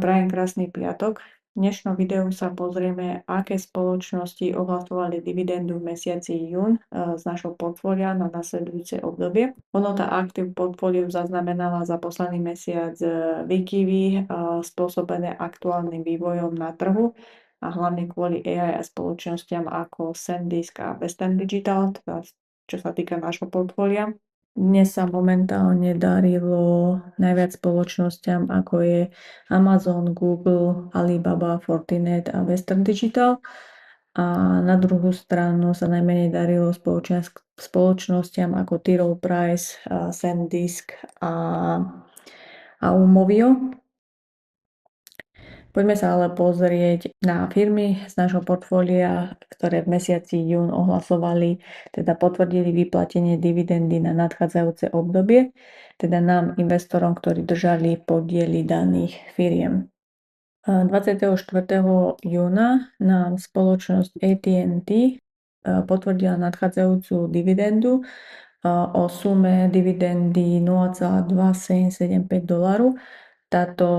Prajem krásny piatok. V dnešnom videu sa pozrieme, aké spoločnosti ohlasovali dividendu v mesiaci jún z našho portfólia na nasledujúce obdobie. Hodnota aktív v portfóliu zaznamenala za posledný mesiac výkyvy spôsobené aktuálnym vývojom na trhu a hlavne kvôli AI a spoločnostiam ako SanDisk a Western Digital, teda čo sa týka nášho portfólia. Dnes sa momentálne darilo najviac spoločnosťam, ako je Amazon, Google, Alibaba, Fortinet a Western Digital. A na druhú stranu sa najmenej darilo spoločnosťam ako T. Rowe Price, SanDisk a Umovio. Poďme sa ale pozrieť na firmy z nášho portfólia, ktoré v mesiaci jún ohlasovali, teda potvrdili vyplatenie dividendy na nadchádzajúce obdobie, teda nám, investorom, ktorí držali podiely daných firiem. 24. júna nám spoločnosť AT&T potvrdila nadchádzajúcu dividendu o sume dividendy $0,2775. Táto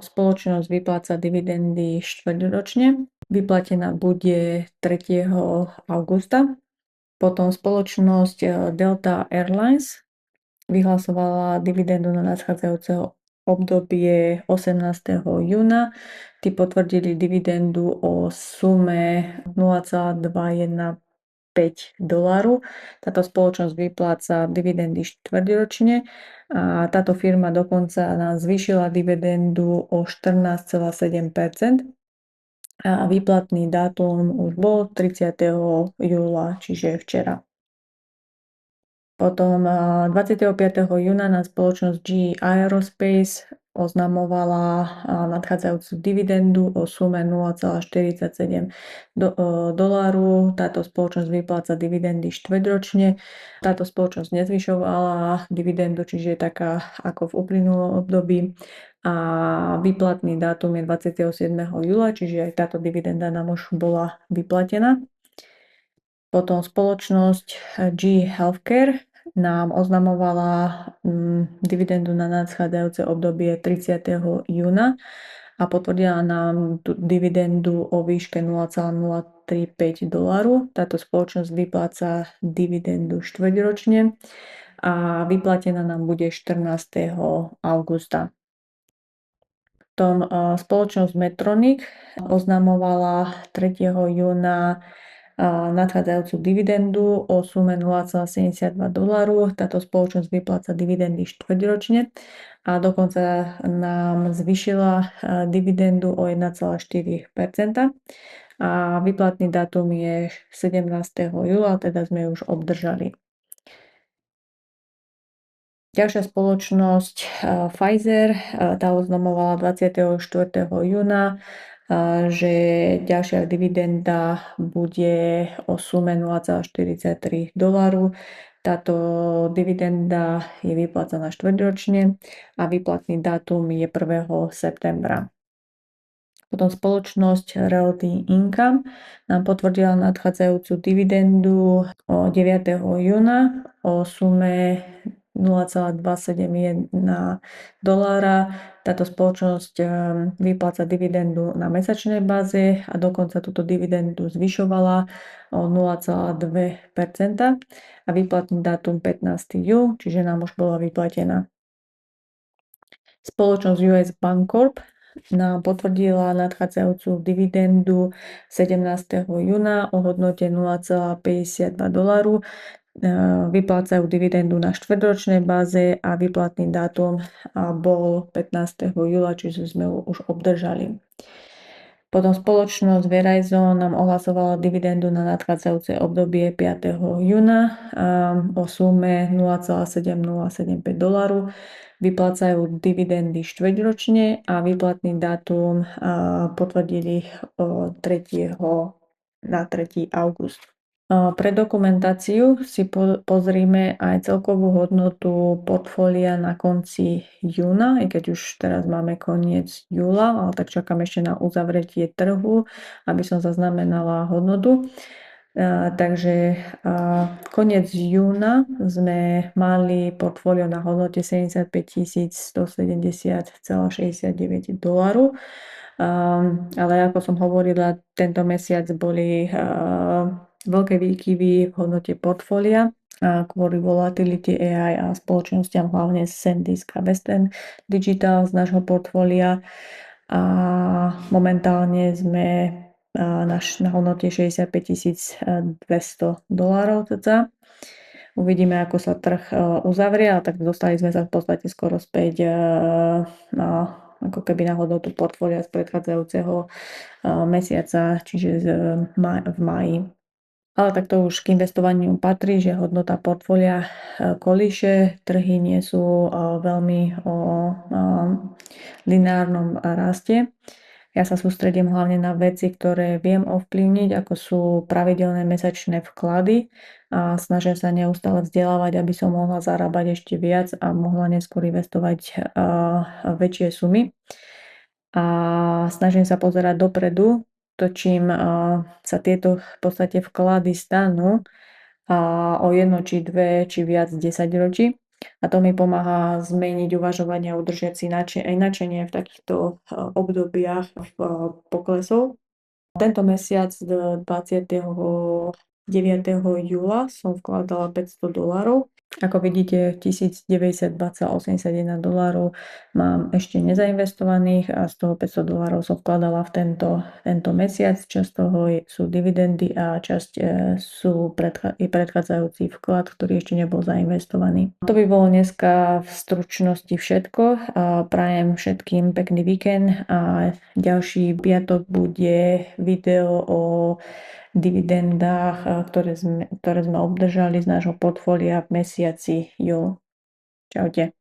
spoločnosť vypláca dividendy štvrťročne. Vyplatená bude 3. augusta. Potom spoločnosť Delta Airlines vyhlasovala dividendu na nadchádzajúceho obdobie 18. júna. Tí potvrdili dividendu o sume $0,215. Táto spoločnosť vypláca dividendy štvrťročne a táto firma dokonca nám zvýšila dividendu o 14,7%. A výplatný dátum už bol 30. júla, čiže včera. Potom 25. júna na spoločnosť GE Aerospace oznamovala nadchádzajúcu dividendu o sume $0,47. Táto spoločnosť vypláca dividendy štvrťročne. Táto spoločnosť nezvyšovala dividendu, čiže je taká ako v uplynulom období. A výplatný dátum je 27. júla, čiže aj táto dividenda nám už bola vyplatená. Potom spoločnosť GE Healthcare nám oznamovala dividendu na nadchádzajúce obdobie 30. júna a potvrdila nám tú dividendu o výške $0,035. Táto spoločnosť vypláca dividendu štvrťročne a vyplatená nám bude 14. augusta. Potom spoločnosť Medtronic oznamovala 3. júna nadchádzajúcu dividendu o sume $0,72. Táto spoločnosť vypláca dividendy štvrťročne a dokonca nám zvýšila dividendu o 1,4%. A výplatný dátum je 17. júla, teda sme ju už obdržali. Ďalšia spoločnosť Pfizer, tá oznamovala 24. júna, že ďalšia dividenda bude o sume $0,43. Táto dividenda je vyplácaná štvrťročne a výplatný dátum je 1. septembra. Potom spoločnosť Realty Income nám potvrdila nadchádzajúcu dividendu 9. júna o sume $0,271. Táto spoločnosť vypláca dividendu na mesačnej báze a dokonca túto dividendu zvyšovala o 0,2% a výplatný dátum 15. júl, čiže nám už bola vyplatená. Spoločnosť US Bancorp nám potvrdila nadchádzajúcu dividendu 17. júna o hodnote $0,52. Vyplácajú dividendu na štvrťročnej báze a výplatný dátum bol 15. júla, čiže sme ho už obdržali. Potom spoločnosť Verizon nám ohlasovala dividendu na nadchádzajúce obdobie 5. júna o sume $0,7075. Vyplácajú dividendy štvrťročne a výplatný dátum potvrdili 3. na 3. august. Pre dokumentáciu si pozrime aj celkovú hodnotu portfólia na konci júna, aj keď už teraz máme koniec júla, ale tak čakám ešte na uzavretie trhu, aby som zaznamenala hodnotu. Takže koniec júna sme mali portfólio na hodnote 75 170,69 $. Ale ako som hovorila, tento mesiac boli veľké výkyvy v hodnote portfólia kvôli volatility AI a spoločnosťam, hlavne SanDisk a Western Digital z nášho portfólia. A momentálne sme na hodnote 65 200 $. Uvidíme, ako sa trh uzavrie, ale tak dostali sme sa v podstate skoro späť ako keby na hodnotu portfólia z predchádzajúceho mesiaca, čiže v máji. Ale tak to už k investovaniu patrí, že hodnota portfólia kolíše, trhy nie sú veľmi o lineárnom raste. Ja sa sústredím hlavne na veci, ktoré viem ovplyvniť, ako sú pravidelné mesačné vklady a snažím sa neustále vzdelávať, aby som mohla zarábať ešte viac a mohla neskôr investovať väčšie sumy. A snažím sa pozerať dopredu, to čím sa tieto v podstate vklady stanú o 1 či 2 či viac 10 ročí. A to mi pomáha zmeniť uvažovanie a udržať si nadšenie v takýchto obdobiach poklesov. Tento mesiac 29. júla som vkladala $500. Ako vidíte, 1092,81 $. Mám ešte nezainvestovaných a z toho $500 som vkladala v tento mesiac. Časť toho sú dividendy a časť sú predchádzajúci vklad, ktorý ešte nebol zainvestovaný. To by bolo dneska v stručnosti všetko. Prajem všetkým pekný víkend a ďalší piatok bude video o dividendách, ktoré sme obdržali z nášho portfólia v mesiaci júl. Čaute.